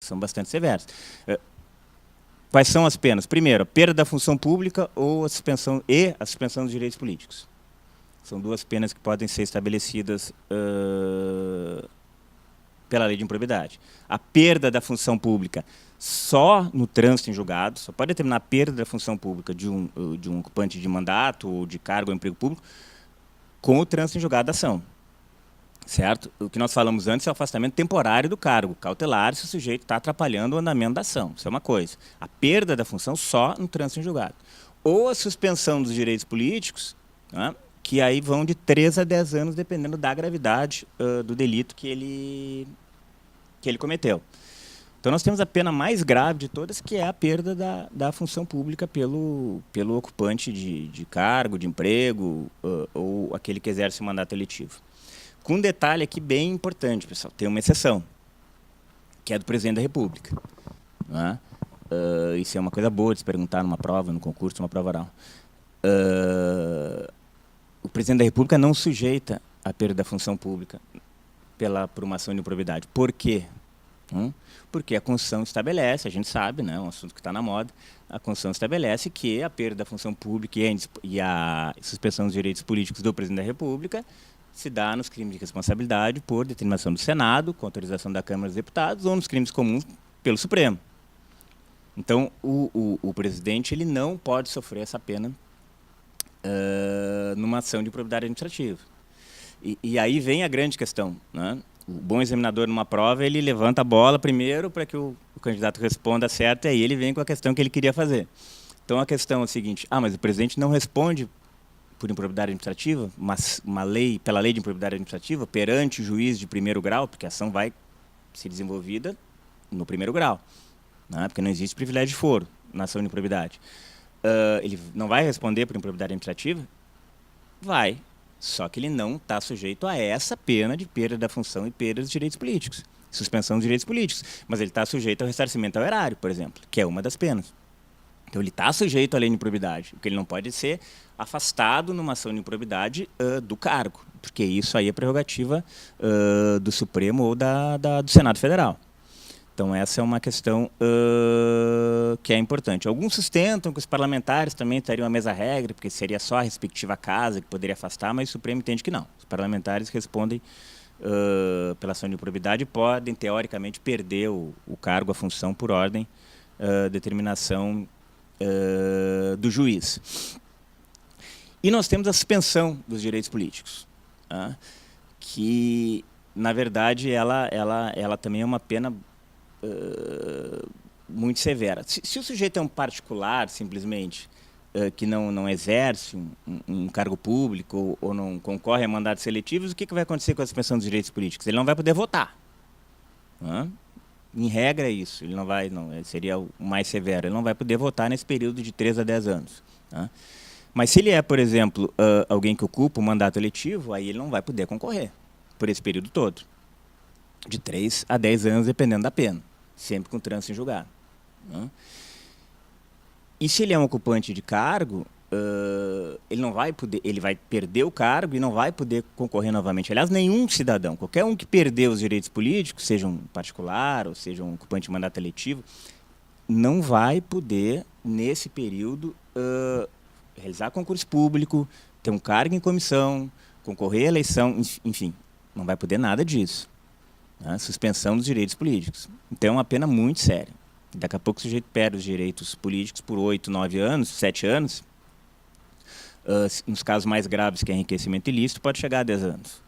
são bastante severas. Quais são as penas? Primeiro, a perda da função pública ou a suspensão dos direitos políticos. São duas penas que podem ser estabelecidas pela lei de improbidade. A perda da função pública só no trânsito em julgado, só pode determinar a perda da função pública de um ocupante de mandato ou de cargo ou emprego público com o trânsito em julgado da ação. Certo? O que nós falamos antes é o afastamento temporário do cargo, cautelar, se o sujeito está atrapalhando o andamento da ação. Isso é uma coisa. A perda da função só no trânsito em julgado. Ou a suspensão dos direitos políticos, né, que aí vão de 3 a 10 anos, dependendo da gravidade do delito que ele cometeu. Então, nós temos a pena mais grave de todas, que é a perda da função pública pelo ocupante de cargo, de emprego, ou aquele que exerce o mandato eletivo. Com um detalhe aqui bem importante, pessoal, tem uma exceção, que é do presidente da República. Né? Isso é uma coisa boa de se perguntar numa prova, num concurso, numa prova oral. O presidente da República não sujeita a perda da função pública por uma ação de improbidade. Por quê? Porque a Constituição estabelece, a gente sabe, né, um assunto que está na moda, a Constituição estabelece que a perda da função pública e a suspensão dos direitos políticos do presidente da República se dá nos crimes de responsabilidade por determinação do Senado, com autorização da Câmara dos Deputados, ou nos crimes comuns pelo Supremo. Então, o presidente ele não pode sofrer essa pena numa ação de improbidade administrativa. E aí vem a grande questão, né? O bom examinador numa prova, ele levanta a bola primeiro para que o candidato responda certo, e aí ele vem com a questão que ele queria fazer. Então, a questão é a seguinte: mas o presidente não responde por improbidade administrativa, mas pela lei de improbidade administrativa, perante o juiz de primeiro grau, porque a ação vai ser desenvolvida no primeiro grau, né? Porque não existe privilégio de foro na ação de improbidade. Ele não vai responder por improbidade administrativa? Vai. Só que ele não está sujeito a essa pena de perda da função e perda dos direitos políticos, suspensão dos direitos políticos. Mas ele está sujeito ao ressarcimento ao erário, por exemplo, que é uma das penas. Então, ele está sujeito à lei de improbidade, porque ele não pode ser afastado numa ação de improbidade do cargo, porque isso aí é prerrogativa do Supremo ou do Senado Federal. Então, essa é uma questão que é importante. Alguns sustentam que os parlamentares também teriam a mesma regra, porque seria só a respectiva casa que poderia afastar, mas o Supremo entende que não. Os parlamentares respondem pela ação de improbidade e podem, teoricamente, perder o cargo, a função, por ordem, determinação do juiz. E nós temos a suspensão dos direitos políticos, que, na verdade, ela também é uma pena muito severa. Se o sujeito é um particular, simplesmente, que não exerce um cargo público ou não concorre a mandatos seletivos, o que vai acontecer com a suspensão dos direitos políticos? Ele não vai poder votar. Em regra é isso, ele não vai, seria o mais severo, ele não vai poder votar nesse período de 3 a 10 anos. Mas se ele é, por exemplo, alguém que ocupa um mandato eletivo, aí ele não vai poder concorrer por esse período todo, de 3 a 10 anos, dependendo da pena, sempre com trânsito em julgado. E se ele é um ocupante de cargo, ele não vai poder, ele vai perder o cargo e não vai poder concorrer novamente. Aliás, nenhum cidadão, qualquer um que perdeu os direitos políticos, seja um particular ou seja um ocupante de mandato eletivo, não vai poder, nesse período, realizar concurso público, ter um cargo em comissão, concorrer à eleição, enfim, não vai poder nada disso. Suspensão dos direitos políticos. Então, é uma pena muito séria. Daqui a pouco o sujeito perde os direitos políticos por 8, 9 anos, 7 anos. Nos casos mais graves, que é enriquecimento ilícito, pode chegar a 10 anos.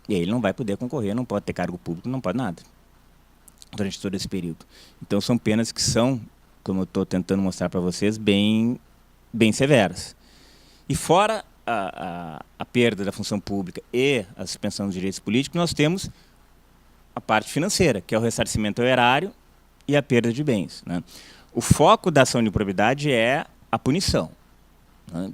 E aí ele não vai poder concorrer, não pode ter cargo público, não pode nada, durante todo esse período. Então, são penas que são, como eu estou tentando mostrar para vocês, bem severas. E fora a perda da função pública e a suspensão dos direitos políticos, nós temos a parte financeira, que é o ressarcimento ao erário e a perda de bens. O foco da ação de improbidade é a punição,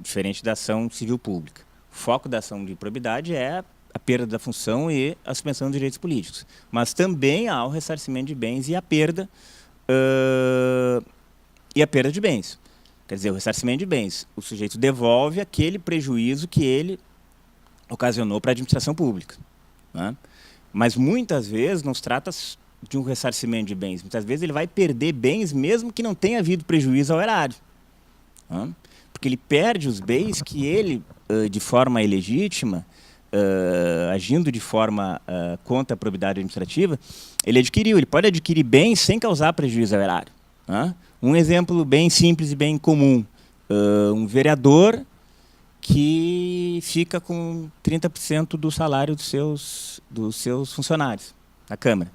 diferente da ação civil pública. O foco da ação de improbidade é a perda da função e a suspensão dos direitos políticos. Mas também há o ressarcimento de bens e a perda de bens. Quer dizer, o ressarcimento de bens. O sujeito devolve aquele prejuízo que ele ocasionou para a administração pública. Mas muitas vezes não se trata de um ressarcimento de bens? Muitas vezes ele vai perder bens mesmo que não tenha havido prejuízo ao erário. Porque ele perde os bens que ele, de forma ilegítima, agindo de forma contra a probidade administrativa, ele adquiriu. Ele pode adquirir bens sem causar prejuízo ao erário. Um exemplo bem simples e bem comum. Um vereador que fica com 30% do salário dos seus funcionários na Câmara.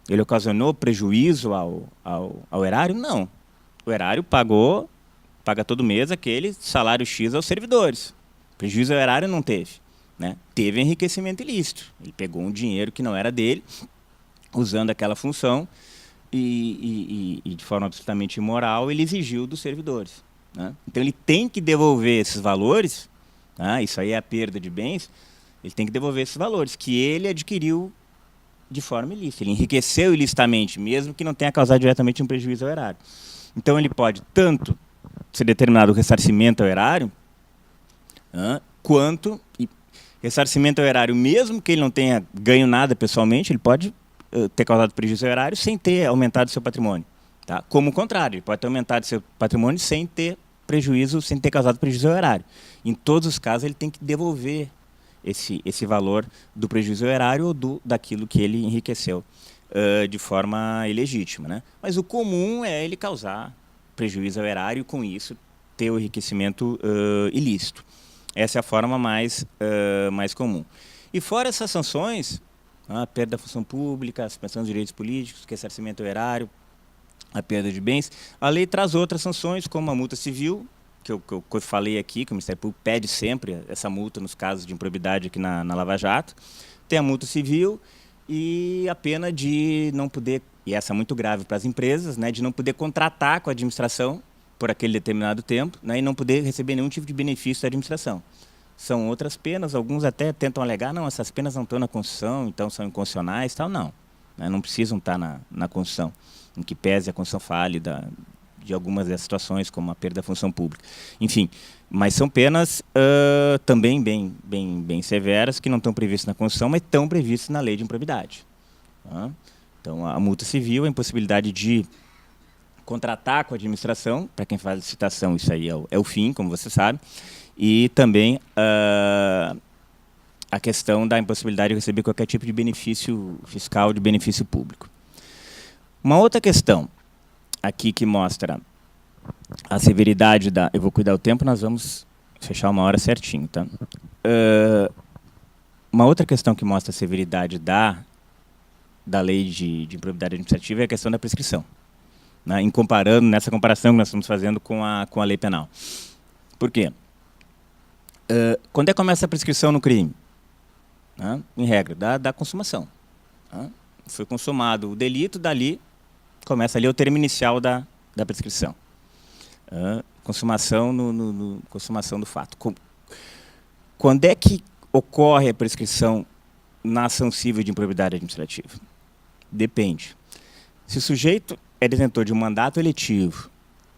Ele ocasionou prejuízo ao erário? Não. O erário paga todo mês aquele salário X aos servidores. Prejuízo ao erário não teve. Né? Teve enriquecimento ilícito. Ele pegou um dinheiro que não era dele, usando aquela função, e de forma absolutamente imoral, ele exigiu dos servidores. Né? Então, ele tem que devolver esses valores, isso aí é a perda de bens, ele tem que devolver esses valores que ele adquiriu de forma ilícita. Ele enriqueceu ilicitamente, mesmo que não tenha causado diretamente um prejuízo ao erário. Então, ele pode tanto ser determinado o ressarcimento ao erário, quanto ressarcimento ao erário, mesmo que ele não tenha ganho nada pessoalmente, ele pode ter causado prejuízo ao erário sem ter aumentado seu patrimônio. Tá? Como o contrário, ele pode ter aumentado seu patrimônio sem ter prejuízo, sem ter causado prejuízo ao erário. Em todos os casos, ele tem que devolver esse valor do prejuízo ao erário ou daquilo que ele enriqueceu de forma ilegítima. Né? Mas o comum é ele causar prejuízo ao erário e, com isso, ter o enriquecimento ilícito. Essa é a forma mais comum. E fora essas sanções, a perda da função pública, a suspensão dos direitos políticos, ressarcimento ao erário, a perda de bens, a lei traz outras sanções, como a multa civil, que eu falei aqui, que o Ministério Público pede sempre essa multa nos casos de improbidade aqui na Lava Jato. Tem a multa civil e a pena de não poder, e essa é muito grave para as empresas, né, de não poder contratar com a administração por aquele determinado tempo, né, e não poder receber nenhum tipo de benefício da administração. São outras penas, alguns até tentam alegar, não, essas penas não estão na Constituição, então são inconstitucionais, tal, não. Né, não precisam estar na Constituição, em que pese a Constituição fale de algumas das situações, como a perda da função pública. Enfim, mas são penas também bem severas, que não estão previstas na Constituição, mas estão previstas na lei de improbidade. Tá? Então, a multa civil, a impossibilidade de contratar com a administração, para quem faz licitação, isso aí é o fim, como você sabe, e também a questão da impossibilidade de receber qualquer tipo de benefício fiscal, de benefício público. Uma outra questão aqui que mostra a severidade da... Eu vou cuidar o tempo, nós vamos fechar 1 hora certinho. Tá? Uma outra questão que mostra a severidade da lei de improbidade administrativa é a questão da prescrição. Né? Nessa comparação que nós estamos fazendo com a lei penal. Por quê? Quando é que começa a prescrição no crime? Né? Em regra, da consumação. Né? Foi consumado o delito, dali começa ali o termo inicial da prescrição. Consumação consumação do fato. Quando é que ocorre a prescrição na ação civil de improbidade administrativa? Depende. Se o sujeito é detentor de um mandato eletivo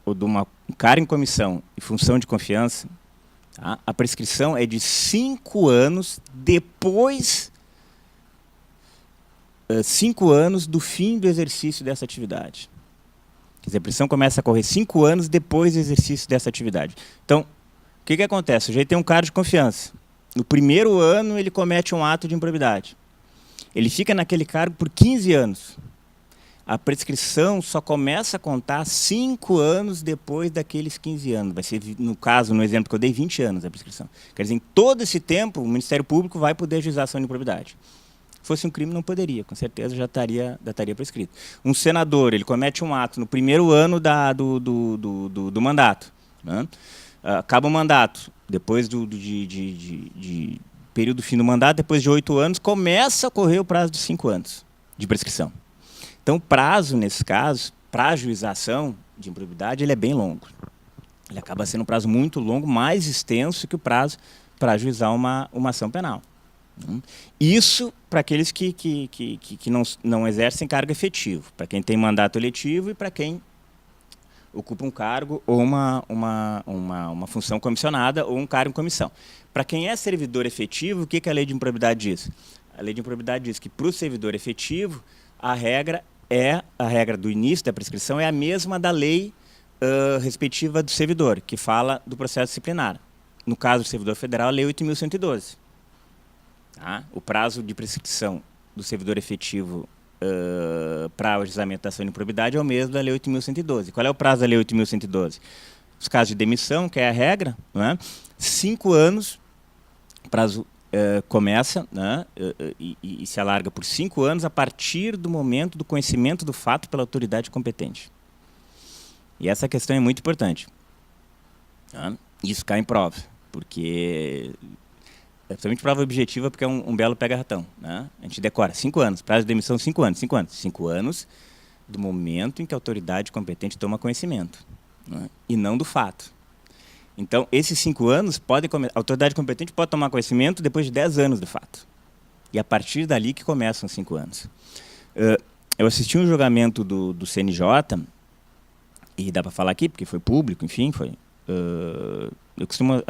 ou de um cargo em comissão e função de confiança, tá? A prescrição é de 5 anos depois 5 anos do fim do exercício dessa atividade. Quer dizer, a prescrição começa a correr 5 anos depois do exercício dessa atividade. Então, o que acontece? O sujeito tem um cargo de confiança. No primeiro ano, ele comete um ato de improbidade. Ele fica naquele cargo por 15 anos. A prescrição só começa a contar 5 anos depois daqueles 15 anos. Vai ser, no caso, no exemplo que eu dei, 20 anos a prescrição. Quer dizer, em todo esse tempo, o Ministério Público vai poder ajuizar a ação de improbidade. Se fosse um crime, não poderia, com certeza já estaria prescrito. Um senador, ele comete um ato no primeiro ano do mandato. Né? Acaba o mandato, depois de período fim do mandato, depois de 8 anos, começa a correr o prazo de 5 anos de prescrição. Então, o prazo, nesse caso, para a ajuização de improbidade, ele é bem longo. Ele acaba sendo um prazo muito longo, mais extenso que o prazo para ajuizar uma ação penal. Isso para aqueles que não exercem cargo efetivo, para quem tem mandato eletivo e para quem ocupa um cargo ou uma função comissionada ou um cargo em comissão. Para quem é servidor efetivo, o que a lei de improbidade diz? A lei de improbidade diz que para o servidor efetivo, a regra do início da prescrição é a mesma da lei respectiva do servidor, que fala do processo disciplinar. No caso do servidor federal, a lei 8.112. Tá? O prazo de prescrição do servidor efetivo para o ajuizamento da ação de improbidade é o mesmo da lei 8.112. Qual é o prazo da lei 8.112? Os casos de demissão, que é a regra, né? 5 anos, o prazo começa, né? e se alarga por 5 anos a partir do momento do conhecimento do fato pela autoridade competente. E essa questão é muito importante. Tá? Isso cai em prova, porque é principalmente prova objetiva, porque é um belo pega-ratão. Né? A gente decora 5 anos, prazo de demissão 5 anos. 5 anos. 5 anos do momento em que a autoridade competente toma conhecimento, né? E não do fato. Então, esses 5 anos, a autoridade competente pode tomar conhecimento depois de 10 anos do fato. E a partir dali que começam os 5 anos. Eu assisti um julgamento do CNJ, e dá para falar aqui, porque foi público, enfim, foi... eu costumo,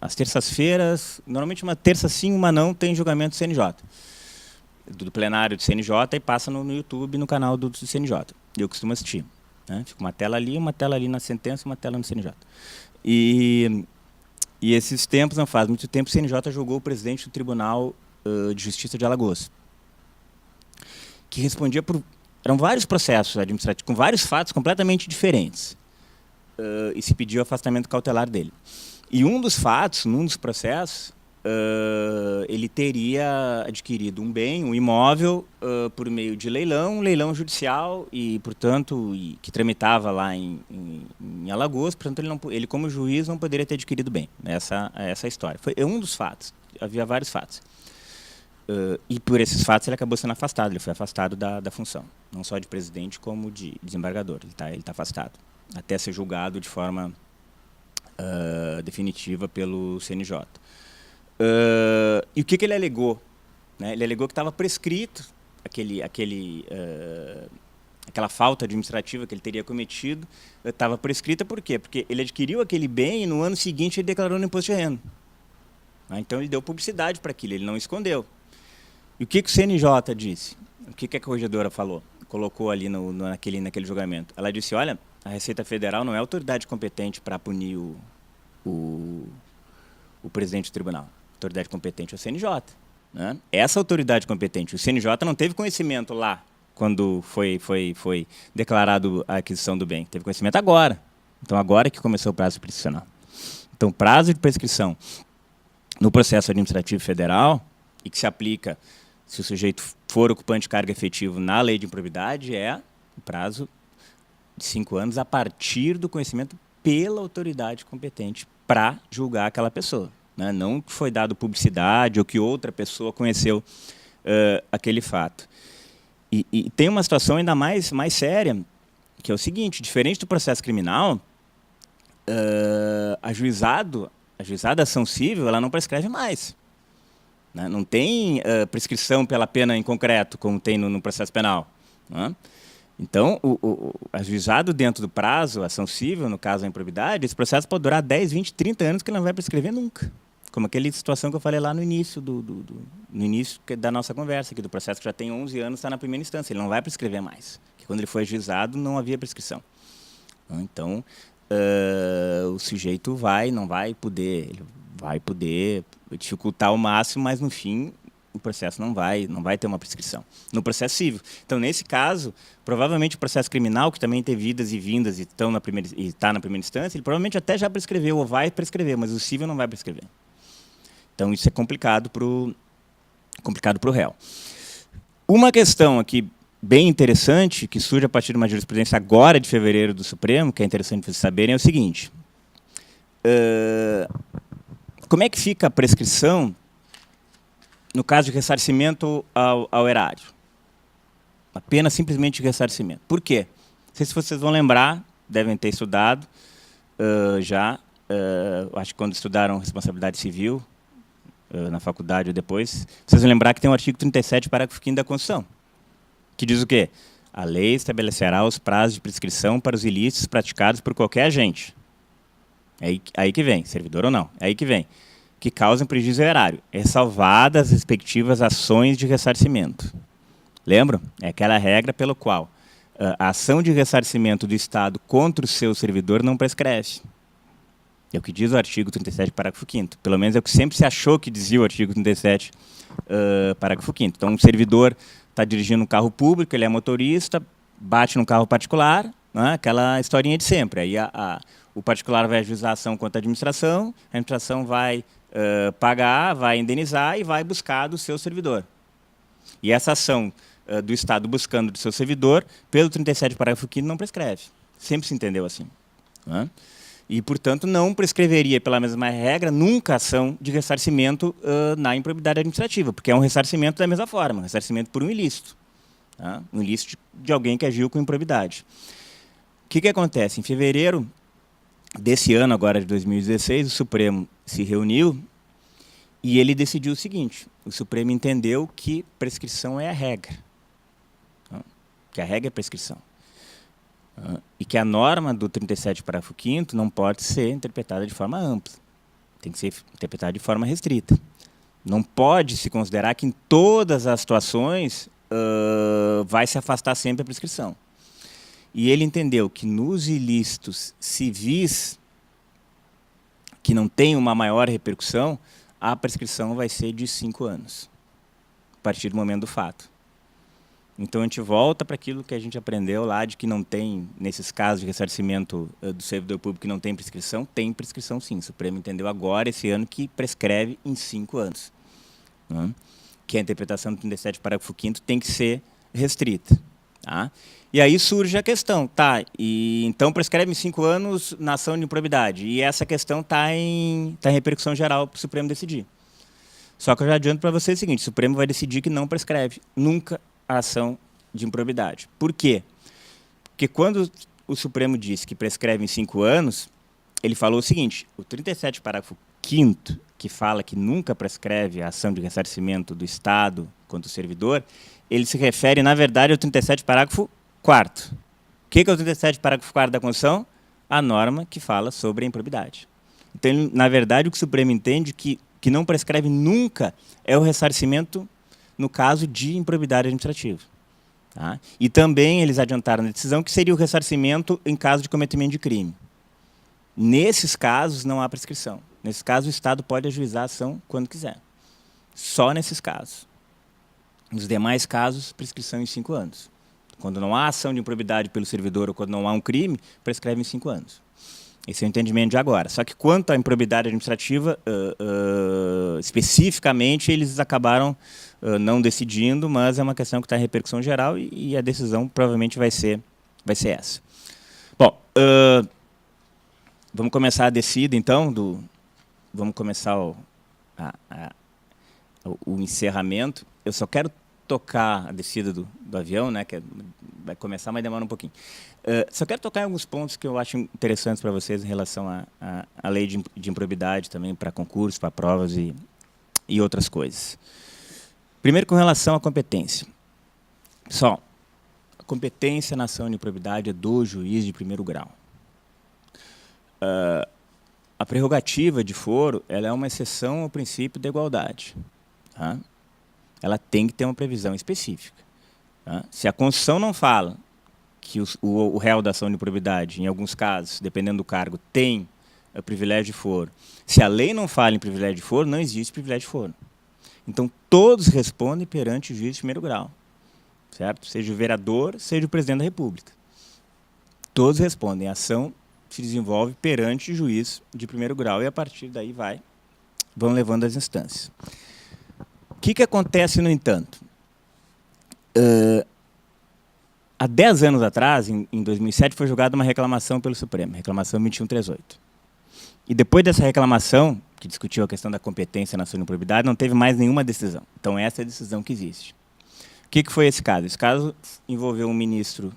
às terças-feiras, normalmente uma terça sim, uma não, tem julgamento do CNJ. Do plenário do CNJ e passa no YouTube, no canal do CNJ. Eu costumo assistir. Né? Fica uma tela ali na sentença, uma tela no CNJ. E esses tempos, não faz muito tempo, o CNJ julgou o presidente do Tribunal de Justiça de Alagoas, que respondia por... Eram vários processos administrativos, com vários fatos completamente diferentes. E se pediu o afastamento cautelar dele. E um dos fatos, num dos processos, ele teria adquirido um bem, um imóvel, por meio de leilão judicial, e, portanto, que tramitava lá em Alagoas, portanto, ele, como juiz, não poderia ter adquirido bem. Essa é a história. Foi um dos fatos, havia vários fatos. E por esses fatos ele acabou sendo afastado, ele foi afastado da função, não só de presidente como de desembargador, ele tá afastado, até ser julgado de forma definitiva pelo CNJ. E o que ele alegou? Né? Ele alegou que estava prescrito aquela falta administrativa que ele teria cometido, estava prescrita por quê? Porque ele adquiriu aquele bem e no ano seguinte ele declarou no imposto de renda. Então ele deu publicidade para aquilo, ele não escondeu. E o que o CNJ disse? O que a corregedora falou? Colocou ali naquele julgamento. Ela disse, olha, a Receita Federal não é autoridade competente para punir o presidente do tribunal. A autoridade competente é o CNJ. Né? Essa autoridade competente, o CNJ não teve conhecimento lá quando foi declarado a aquisição do bem. Teve conhecimento agora. Então, agora que começou o prazo prescricional. Então, prazo de prescrição no processo administrativo federal, e que se aplica se o sujeito for ocupante de cargo efetivo na lei de improbidade, é o prazo de 5 anos a partir do conhecimento pela autoridade competente para julgar aquela pessoa. Né? Não que foi dado publicidade ou que outra pessoa conheceu aquele fato. E tem uma situação ainda mais séria, que é o seguinte, diferente do processo criminal, a juizada ação civil ela não prescreve mais. Né? Não tem prescrição pela pena em concreto, como tem no processo penal. Né? Então, o ajuizado dentro do prazo, ação civil, no caso da improbidade, esse processo pode durar 10, 20, 30 anos que ele não vai prescrever nunca. Como aquela situação que eu falei lá no início, no início da nossa conversa, aqui, do processo que já tem 11 anos, está na primeira instância, ele não vai prescrever mais. Porque quando ele foi ajuizado, não havia prescrição. Então, o sujeito não vai poder, ele vai poder dificultar ao máximo, mas no fim o processo não vai ter uma prescrição. No processo civil. Então, nesse caso, provavelmente o processo criminal, que também tem vidas e vindas e está na primeira instância, ele provavelmente até já prescreveu ou vai prescrever, mas o civil não vai prescrever. Então, isso é complicado para o réu. Uma questão aqui bem interessante, que surge a partir de uma jurisprudência agora de fevereiro do Supremo, que é interessante vocês saberem, é o seguinte. Como é que fica a prescrição no caso de ressarcimento ao erário? Apenas simplesmente ressarcimento. Por quê? Não sei se vocês vão lembrar, devem ter estudado já, acho que quando estudaram responsabilidade civil, na faculdade ou depois, vocês vão lembrar que tem o artigo 37, parágrafo 5º da Constituição, que diz o quê? A lei estabelecerá os prazos de prescrição para os ilícitos praticados por qualquer agente. É aí que vem, servidor ou não, é aí que vem, que causam prejuízo ao erário, ressalvadas as respectivas ações de ressarcimento. Lembram? É aquela regra pela qual a ação de ressarcimento do Estado contra o seu servidor não prescreve. É o que diz o artigo 37, parágrafo 5º. Pelo menos é o que sempre se achou que dizia o artigo 37, parágrafo 5º. Então, um servidor está dirigindo um carro público, ele é motorista, bate num carro particular, né, aquela historinha de sempre. Aí o particular vai ajuizar a ação contra a administração vai pagar, vai indenizar e vai buscar do seu servidor. E essa ação do Estado buscando do seu servidor, pelo 37, parágrafo 5º, não prescreve. Sempre se entendeu assim. Né? E, portanto, não prescreveria, pela mesma regra, nunca ação de ressarcimento na improbidade administrativa, porque é um ressarcimento da mesma forma, um ressarcimento por um ilícito. Tá? Um ilícito de alguém que agiu com improbidade. O que acontece? Em fevereiro desse ano, agora de 2016, o Supremo se reuniu e ele decidiu o seguinte: o Supremo entendeu que prescrição é a regra. Que a regra é prescrição. E que a norma do 37, parágrafo 5º, não pode ser interpretada de forma ampla. Tem que ser interpretada de forma restrita. Não pode se considerar que em todas as situações vai se afastar sempre a prescrição. E ele entendeu que nos ilícitos civis, que não tem uma maior repercussão, a prescrição vai ser de 5 anos, a partir do momento do fato. Então, a gente volta para aquilo que a gente aprendeu lá, de que não tem, nesses casos de ressarcimento do servidor público que não tem prescrição sim. O Supremo entendeu agora, esse ano, que prescreve em 5 anos. Né? Que a interpretação do 37, parágrafo 5º, tem que ser restrita. Tá? E aí surge a questão, tá, e então prescreve em 5 anos na ação de improbidade, e essa questão está em repercussão geral para o Supremo decidir. Só que eu já adianto para você o seguinte: o Supremo vai decidir que não prescreve nunca a ação de improbidade. Por quê? Porque quando o Supremo disse que prescreve em 5 anos, ele falou o seguinte: o 37, parágrafo 5º, que fala que nunca prescreve a ação de ressarcimento do Estado contra o servidor, ele se refere, na verdade, ao 37, parágrafo 4º. O que é o 37, parágrafo 4º da Constituição? A norma que fala sobre a improbidade. Então, ele, na verdade, o que o Supremo entende que não prescreve nunca é o ressarcimento no caso de improbidade administrativa. Tá? E também eles adiantaram na decisão que seria o ressarcimento em caso de cometimento de crime. Nesses casos, não há prescrição. Nesse caso, o Estado pode ajuizar a ação quando quiser. Só nesses casos. Nos demais casos, prescrição em 5 anos. Quando não há ação de improbidade pelo servidor ou quando não há um crime, prescreve em 5 anos. Esse é o entendimento de agora. Só que quanto à improbidade administrativa, especificamente, eles acabaram não decidindo, mas é uma questão que está em repercussão geral e a decisão provavelmente vai ser essa. Bom, vamos começar a descida, então, vamos começar o encerramento. Eu só quero tocar a descida do avião, né, que vai começar, mas demora um pouquinho. Só quero tocar em alguns pontos que eu acho interessantes para vocês em relação à lei de improbidade também, para concursos, para provas e outras coisas. Primeiro, com relação à competência. Pessoal, a competência na ação de improbidade é do juiz de primeiro grau. A prerrogativa de foro, ela é uma exceção ao princípio da igualdade. Tá? Ela tem que ter uma previsão específica. Tá? Se a Constituição não fala que o réu da ação de improbidade, em alguns casos, dependendo do cargo, tem privilégio de foro, se a lei não fala em privilégio de foro, não existe privilégio de foro. Então, todos respondem perante o juiz de primeiro grau, certo? Seja o vereador, seja o presidente da República. Todos respondem. A ação se desenvolve perante o juiz de primeiro grau e, a partir daí, vão levando as instâncias. O que acontece, no entanto? Há 10 anos atrás, em 2007, foi julgada uma reclamação pelo Supremo, reclamação 2138. E depois dessa reclamação, que discutiu a questão da competência na ação de improbidade, não teve mais nenhuma decisão. Então, essa é a decisão que existe. O que foi esse caso? Esse caso envolveu um ministro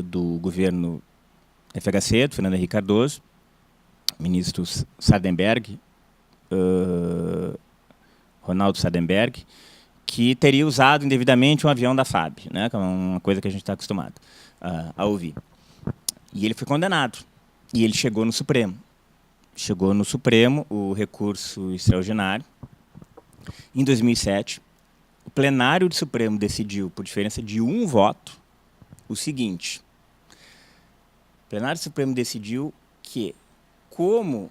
do governo FHC, do Fernando Henrique Cardoso, ministro Sardenberg, Ronaldo Sardenberg, que teria usado indevidamente um avião da FAB, né, que é uma coisa que a gente está acostumado a ouvir. E ele foi condenado. E ele chegou no Supremo. Chegou no Supremo o recurso extraordinário, em 2007, o plenário do Supremo decidiu, por diferença de um voto, o seguinte. O plenário do Supremo decidiu que, como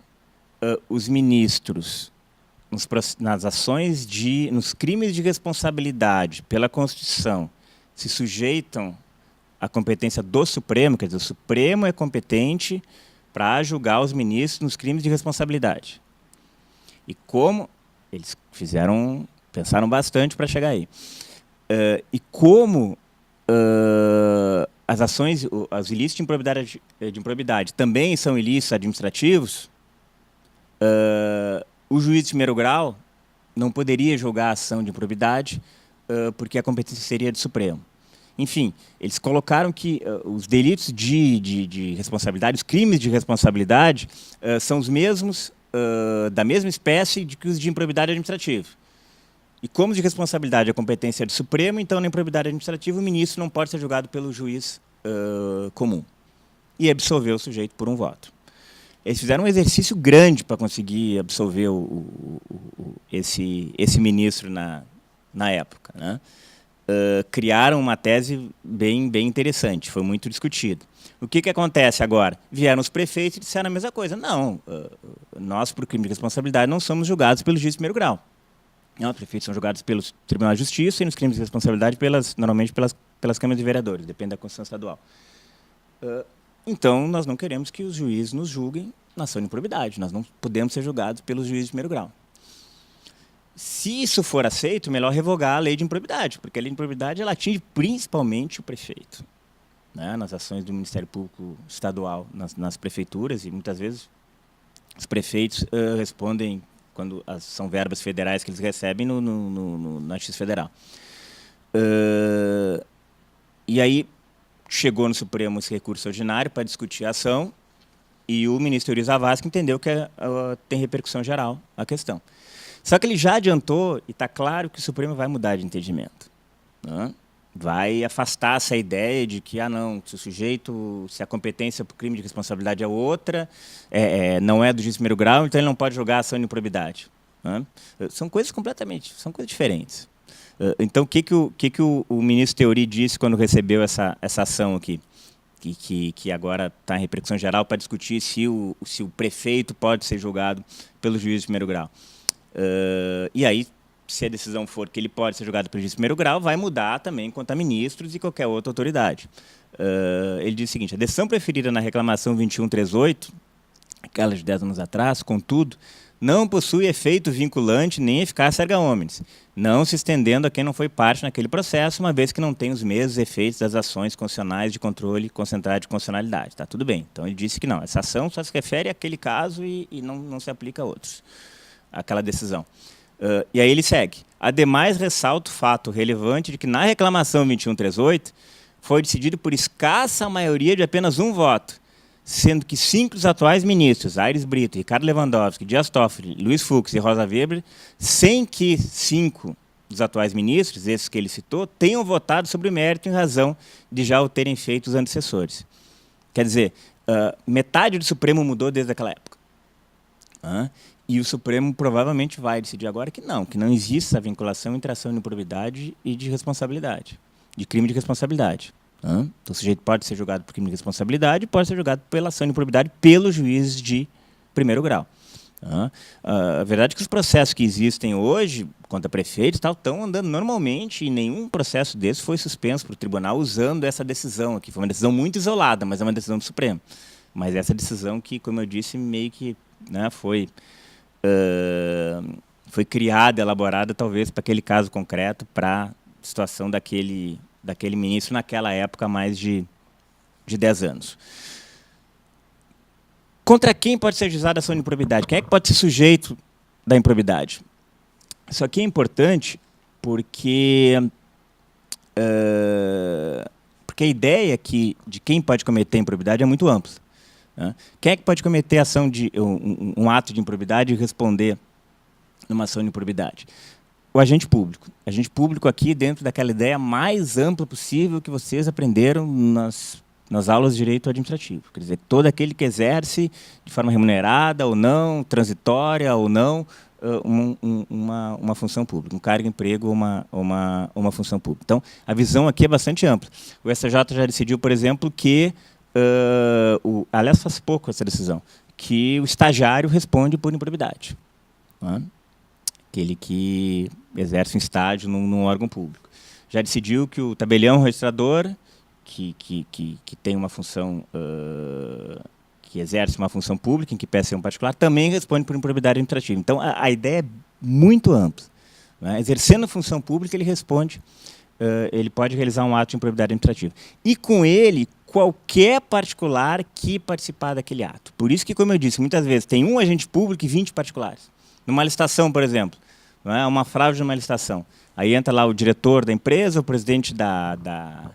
os ministros, nas ações nos crimes de responsabilidade pela Constituição, se sujeitam à competência do Supremo, quer dizer, o Supremo é competente para julgar os ministros nos crimes de responsabilidade. E como eles pensaram bastante para chegar aí. E como as ações, os ilícitos de improbidade também são ilícitos administrativos, o juiz de primeiro grau não poderia julgar a ação de improbidade porque a competência seria do Supremo. Enfim, eles colocaram que os delitos de responsabilidade, os crimes de responsabilidade, são os mesmos, da mesma espécie que os de improbidade administrativa. E como de responsabilidade a competência é do Supremo, então na improbidade administrativa o ministro não pode ser julgado pelo juiz comum. E absolveu o sujeito por um voto. Eles fizeram um exercício grande para conseguir absolver esse ministro na época, né? Criaram uma tese bem interessante, foi muito discutida. O que acontece agora? Vieram os prefeitos e disseram a mesma coisa. Não, nós, por crime de responsabilidade, não somos julgados pelo juiz de primeiro grau. Não, os prefeitos são julgados pelo Tribunal de Justiça e nos crimes de responsabilidade, normalmente pelas câmaras de vereadores, depende da Constituição estadual. Então, nós não queremos que os juízes nos julguem na ação de improbidade. Nós não podemos ser julgados pelos juízes de primeiro grau. Se isso for aceito, melhor revogar a lei de improbidade, porque a lei de improbidade ela atinge principalmente o prefeito, né, nas ações do Ministério Público Estadual, nas prefeituras, e muitas vezes os prefeitos respondem, quando são verbas federais que eles recebem, na Justiça Federal. E aí chegou no Supremo esse recurso ordinário para discutir a ação, e o ministro Euri Zavascki entendeu que tem repercussão geral a questão. Só que ele já adiantou, e está claro que o Supremo vai mudar de entendimento, né? Vai afastar essa ideia de que, não, se a competência para o crime de responsabilidade é outra, não é do juiz de primeiro grau, então ele não pode julgar a ação de improbidade, né? São coisas diferentes. Então, o que o ministro Teori disse quando recebeu essa ação aqui? Que agora está em repercussão geral para discutir se o prefeito pode ser julgado pelo juiz de primeiro grau. E aí, se a decisão for que ele pode ser julgado pelo juiz de primeiro grau, vai mudar também quanto a ministros e qualquer outra autoridade. Ele diz o seguinte: a decisão preferida na reclamação 2138, aquela de 10 anos atrás, contudo, não possui efeito vinculante nem eficácia erga omnes, não se estendendo a quem não foi parte naquele processo, uma vez que não tem os mesmos efeitos das ações constitucionais de controle concentrado de constitucionalidade. Está tudo bem. Então, ele disse que não, essa ação só se refere àquele caso e não se aplica a outros, aquela decisão. E aí ele segue. Ademais, ressalta o fato relevante de que na reclamação 2138 foi decidido por escassa maioria de apenas um voto, sendo que 5 dos atuais ministros, Aires Brito, Ricardo Lewandowski, Dias Toffoli, Luiz Fux e Rosa Weber, sem que 5 dos atuais ministros, esses que ele citou, tenham votado sobre o mérito em razão de já o terem feito os antecessores. Quer dizer, metade do Supremo mudou desde aquela época. E o Supremo provavelmente vai decidir agora que não existe essa vinculação entre ação de improbidade e de responsabilidade, de crime de responsabilidade. Então, o sujeito pode ser julgado por crime de responsabilidade, pode ser julgado pela ação de improbidade pelos juízes de primeiro grau. A verdade é que os processos que existem hoje contra prefeitos estão andando normalmente e nenhum processo desse foi suspenso para o tribunal usando essa decisão aqui. Foi uma decisão muito isolada, mas é uma decisão do Supremo. Mas essa decisão que, como eu disse, meio que, né, foi criada, elaborada, talvez, para aquele caso concreto, para a situação daquele ministro naquela época há mais de 10 anos. Contra quem pode ser usada a ação de improbidade? Quem é que pode ser sujeito da improbidade? Isso aqui é importante porque a ideia aqui de quem pode cometer improbidade é muito ampla. Quem é que pode cometer ação um ato de improbidade e responder numa ação de improbidade? O agente público. O agente público aqui dentro daquela ideia mais ampla possível que vocês aprenderam nas aulas de direito administrativo. Quer dizer, todo aquele que exerce de forma remunerada ou não, transitória ou não, uma função pública, um cargo, emprego ou uma função pública. Então, a visão aqui é bastante ampla. O STJ já decidiu, por exemplo, que, aliás, faz pouco essa decisão, que o estagiário responde por improbidade. Né? Aquele que exerce um estágio num órgão público. Já decidiu que o tabelião registrador, que tem uma função, que exerce uma função pública, em que peça um particular, também responde por improbidade administrativa. Então, a ideia é muito ampla. Né? Exercendo função pública, ele responde, ele pode realizar um ato de improbidade administrativa. E, com ele, qualquer particular que participar daquele ato. Por isso que, como eu disse, muitas vezes tem um agente público e 20 particulares. Numa licitação, por exemplo, não é? Uma fraude numa licitação. Aí entra lá o diretor da empresa, o presidente da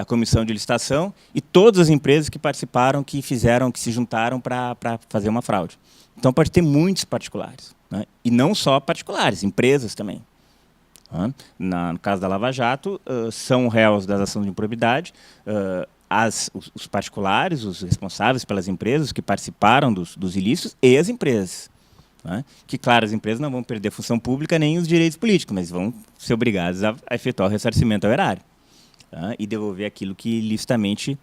comissão de licitação e todas as empresas que participaram, que se juntaram para fazer uma fraude. Então, pode ter muitos particulares. Né? E não só particulares, empresas também. No caso da Lava Jato, são réus das ações de improbidade os particulares, os responsáveis pelas empresas que participaram dos ilícitos e as empresas. Né? Que, claro, as empresas não vão perder a função pública nem os direitos políticos, mas vão ser obrigadas a efetuar o ressarcimento ao erário. Tá? E devolver aquilo que ilicitamente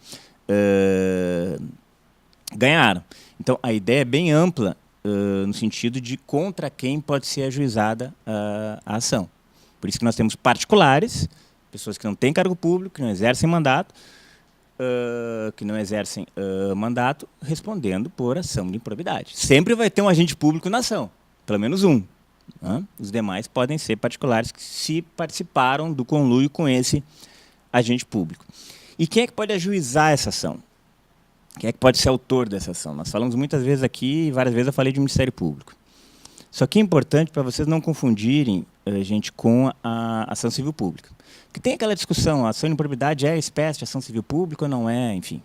ganharam. Então, a ideia é bem ampla no sentido de contra quem pode ser ajuizada a ação. Por isso que nós temos particulares, pessoas que não têm cargo público, que não exercem mandato, respondendo por ação de improbidade. Sempre vai ter um agente público na ação, pelo menos um. Né? Os demais podem ser particulares que se participaram do conluio com esse agente público. E quem é que pode ajuizar essa ação? Quem é que pode ser autor dessa ação? Nós falamos muitas vezes aqui, várias vezes eu falei de Ministério Público. Só que é importante para vocês não confundirem, gente, com a ação civil pública. Porque tem aquela discussão, a ação de improbidade é espécie de ação civil pública ou não é, enfim.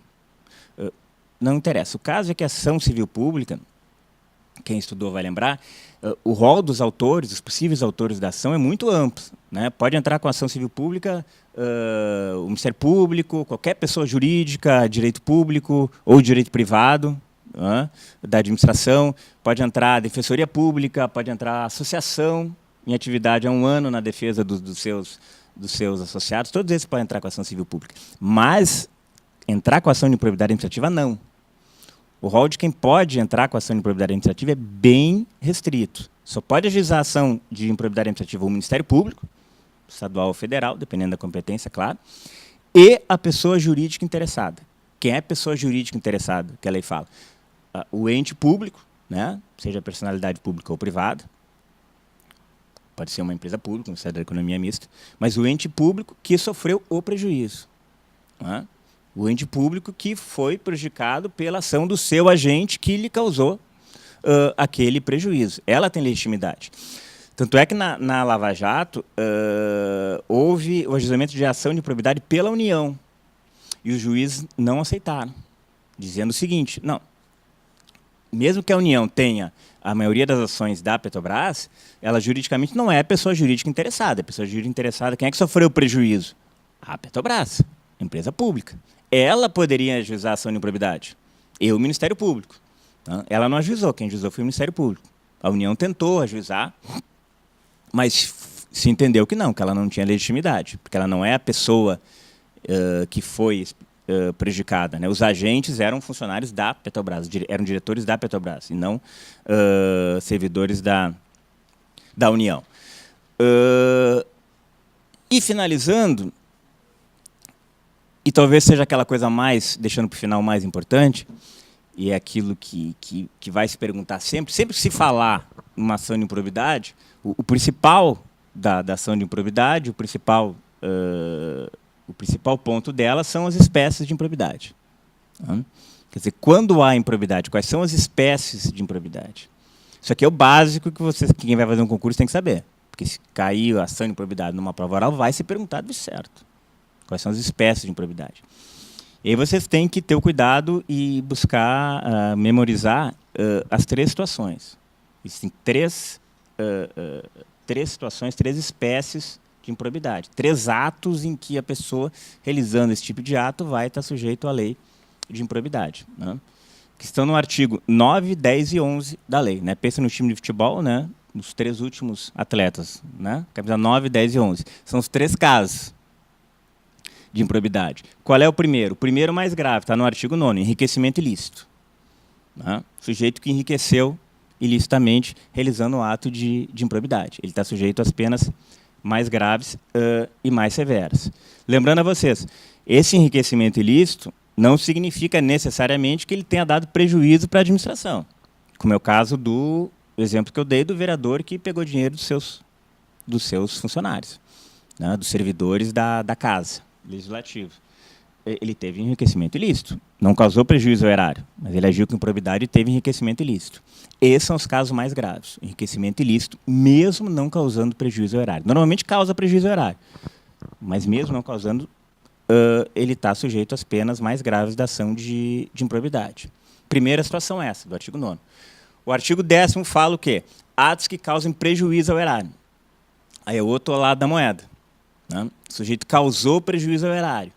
Não interessa. O caso é que a ação civil pública, quem estudou vai lembrar, o rol dos autores, os possíveis autores da ação é muito amplo. Né? Pode entrar com a ação civil pública o Ministério Público, qualquer pessoa jurídica, direito público ou direito privado, da administração, pode entrar a Defensoria Pública, pode entrar a associação em atividade há 1 ano na defesa dos seus associados, todos esses podem entrar com a ação civil pública. Mas entrar com a ação de improbidade administrativa, não. O rol de quem pode entrar com a ação de improbidade administrativa é bem restrito. Só pode ajuizar a ação de improbidade administrativa o Ministério Público, estadual ou federal, dependendo da competência, claro, e a pessoa jurídica interessada. Quem é a pessoa jurídica interessada, que a lei fala? O ente público, né? Seja personalidade pública ou privada, pode ser uma empresa pública, um Ministério da Economia Mista, mas o ente público que sofreu o prejuízo. Né? O ente público que foi prejudicado pela ação do seu agente que lhe causou aquele prejuízo. Ela tem legitimidade. Tanto é que na Lava Jato houve o ajuizamento de ação de improbidade pela União. E os juízes não aceitaram, dizendo o seguinte, não, mesmo que a União tenha a maioria das ações da Petrobras, ela juridicamente não é a pessoa jurídica interessada. A pessoa jurídica interessada, quem é que sofreu o prejuízo? A Petrobras, a empresa pública. Ela poderia ajuizar a ação de improbidade. E o Ministério Público. Tá? Ela não ajuizou, quem ajuizou foi o Ministério Público. A União tentou ajuizar, mas se entendeu que ela não tinha legitimidade, porque ela não é a pessoa que foi prejudicada. Né? Os agentes eram funcionários da Petrobras, eram diretores da Petrobras, e não servidores da União. E finalizando, e talvez seja aquela coisa mais, deixando para o final mais importante, e é aquilo que vai se perguntar sempre que se falar numa ação de improbidade, o principal da ação de improbidade, o principal ponto dela são as espécies de improbidade. Quer dizer, quando há improbidade, quais são as espécies de improbidade? Isso aqui é o básico que quem vai fazer um concurso tem que saber. Porque se cair a ação de improbidade numa prova oral, vai ser perguntado de certo. Quais são as espécies de improbidade? E aí vocês têm que ter o cuidado e buscar memorizar as 3 situações. Existem 3 situações, 3 espécies de improbidade. 3 atos em que a pessoa, realizando esse tipo de ato, vai estar sujeito à lei de improbidade. Né? Que estão no artigo 9, 10 e 11 da lei. Né? Pensa no time de futebol, né? nos 3 últimos atletas, né? Camisa 9, 10 e 11. São os 3 casos de improbidade. Qual é o primeiro? O primeiro mais grave, está no artigo 9º, enriquecimento ilícito. Né? Sujeito que enriqueceu ilicitamente realizando um ato de improbidade. Ele está sujeito às penas mais graves e mais severas. Lembrando a vocês, esse enriquecimento ilícito não significa necessariamente que ele tenha dado prejuízo para a administração, como é o caso do exemplo que eu dei do vereador que pegou dinheiro dos seus funcionários, né, dos servidores da Casa Legislativa. Ele teve enriquecimento ilícito. Não causou prejuízo ao erário, mas ele agiu com improbidade e teve enriquecimento ilícito. Esses são os casos mais graves. Enriquecimento ilícito, mesmo não causando prejuízo ao erário. Normalmente causa prejuízo ao erário, mas mesmo não causando, ele está sujeito às penas mais graves da ação de improbidade. Primeira situação é essa, do artigo 9º. O artigo 10º fala o quê? Atos que causem prejuízo ao erário. Aí é o outro lado da moeda. Né? O sujeito causou prejuízo ao erário.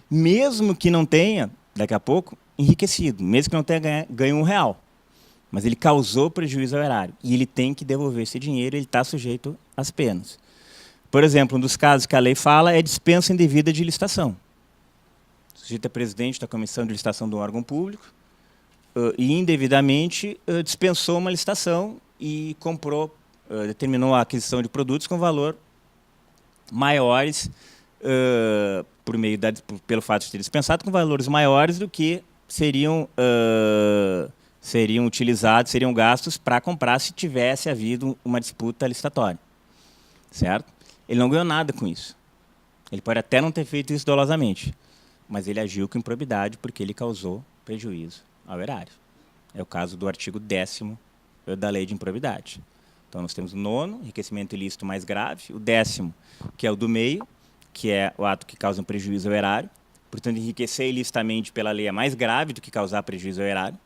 Mesmo que não tenha, daqui a pouco, enriquecido. Mesmo que não tenha ganho R$1. Mas ele causou prejuízo ao erário. E ele tem que devolver esse dinheiro, ele está sujeito às penas. Por exemplo, um dos casos que a lei fala é dispensa indevida de licitação. O sujeito é presidente da comissão de licitação de um órgão público e indevidamente dispensou uma licitação e comprou, determinou a aquisição de produtos com valor maiores, pelo fato de ter dispensado, com valores maiores do que seriam utilizados, seriam gastos para comprar se tivesse havido uma disputa licitatória. Certo? Ele não ganhou nada com isso. Ele pode até não ter feito isso dolosamente, mas ele agiu com improbidade porque ele causou prejuízo ao erário. É o caso do artigo 10º da Lei de Improbidade. Então, nós temos o 9º, enriquecimento ilícito mais grave, o 10º, que é o do meio, que é o ato que causa um prejuízo ao erário. Portanto, enriquecer ilicitamente pela lei é mais grave do que causar prejuízo ao erário.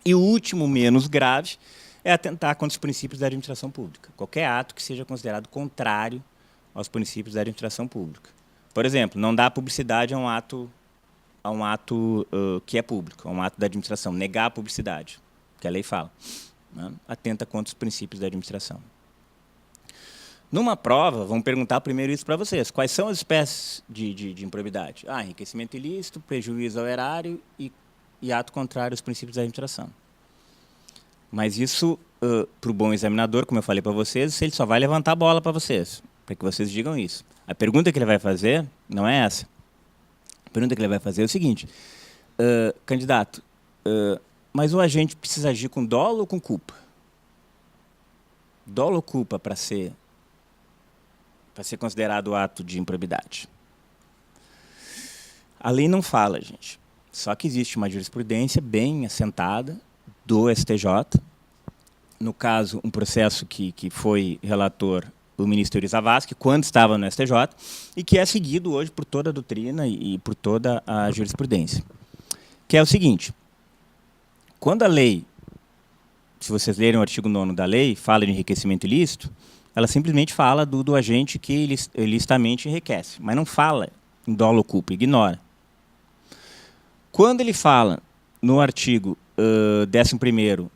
E o último, menos grave, é atentar contra os princípios da administração pública. Qualquer ato que seja considerado contrário aos princípios da administração pública. Por exemplo, não dar publicidade a um ato que é público, a um ato da administração. Negar a publicidade, que a lei fala. Né? Atenta contra os princípios da administração. Numa prova, vamos perguntar primeiro isso para vocês. Quais são as espécies de improbidade? Enriquecimento ilícito, prejuízo ao erário e ato contrário aos princípios da administração. Mas isso, para o bom examinador, como eu falei para vocês, ele só vai levantar a bola para vocês, para que vocês digam isso. A pergunta que ele vai fazer não é essa. A pergunta que ele vai fazer é o seguinte: candidato, mas o agente precisa agir com dolo ou com culpa? Dolo ou culpa para ser considerado ato de improbidade? A lei não fala, gente. Só que existe uma jurisprudência bem assentada do STJ. No caso, um processo que foi relator o ministro Euri Zavascki, quando estava no STJ, e que é seguido hoje por toda a doutrina e por toda a jurisprudência. Que é o seguinte: quando a lei, se vocês lerem o artigo 9º da lei, fala de enriquecimento ilícito, ela simplesmente fala do agente que ilicitamente enriquece, mas não fala em dolo ou culpa, ignora. Quando ele fala no artigo 11º,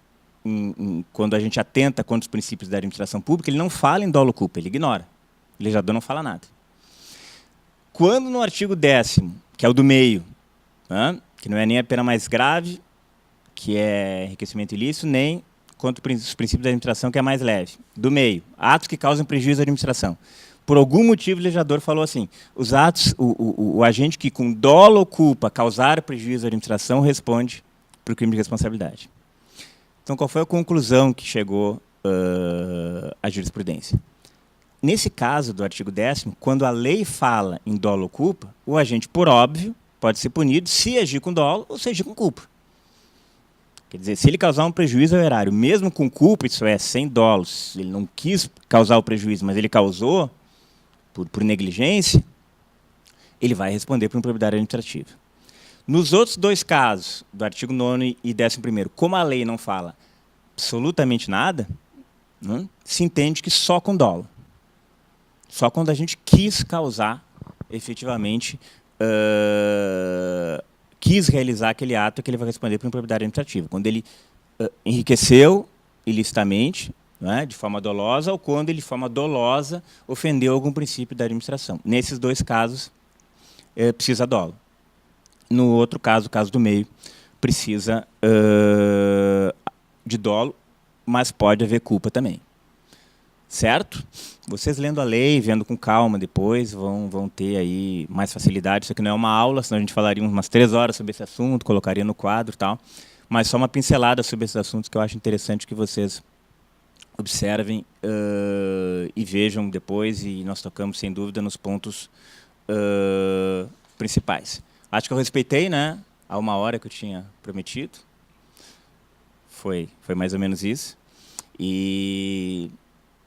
quando a gente atenta contra os princípios da administração pública, ele não fala em dolo ou culpa, ele ignora. O legislador não fala nada. Quando no artigo 10º, que é o do meio, né, que não é nem a pena mais grave, que é enriquecimento ilícito, nem contra os princípios da administração, que é mais leve. Do meio, atos que causam prejuízo à administração. Por algum motivo, o legislador falou assim: os atos, o agente que com dolo ou culpa causar prejuízo à administração responde por crime de responsabilidade. Então, qual foi a conclusão que chegou a jurisprudência? Nesse caso do artigo 10º, quando a lei fala em dolo ou culpa, o agente, por óbvio, pode ser punido se agir com dolo ou se agir com culpa. Quer dizer, se ele causar um prejuízo ao erário, mesmo com culpa, isso é, sem dolo, ele não quis causar o prejuízo, mas ele causou por negligência, ele vai responder por improbidade administrativa. Nos outros 2 casos, do artigo 9º e 11º, como a lei não fala absolutamente nada, né, se entende que só com dolo. Só quando a gente quis causar, efetivamente, quis realizar aquele ato, que ele vai responder por improbidade administrativa. Quando ele enriqueceu ilicitamente, né, de forma dolosa, ou quando ele, de forma dolosa, ofendeu algum princípio da administração. Nesses dois casos, precisa dolo. No outro caso, o caso do meio, precisa de dolo, mas pode haver culpa também. Certo? Vocês lendo a lei, vendo com calma depois, vão ter aí mais facilidade. Isso aqui não é uma aula, senão a gente falaria umas 3 horas sobre esse assunto, colocaria no quadro e tal. Mas só uma pincelada sobre esses assuntos que eu acho interessante que vocês observem e vejam depois, e nós tocamos, sem dúvida, nos pontos principais. Acho que eu respeitei, né, a 1 hora que eu tinha prometido. Foi mais ou menos isso. E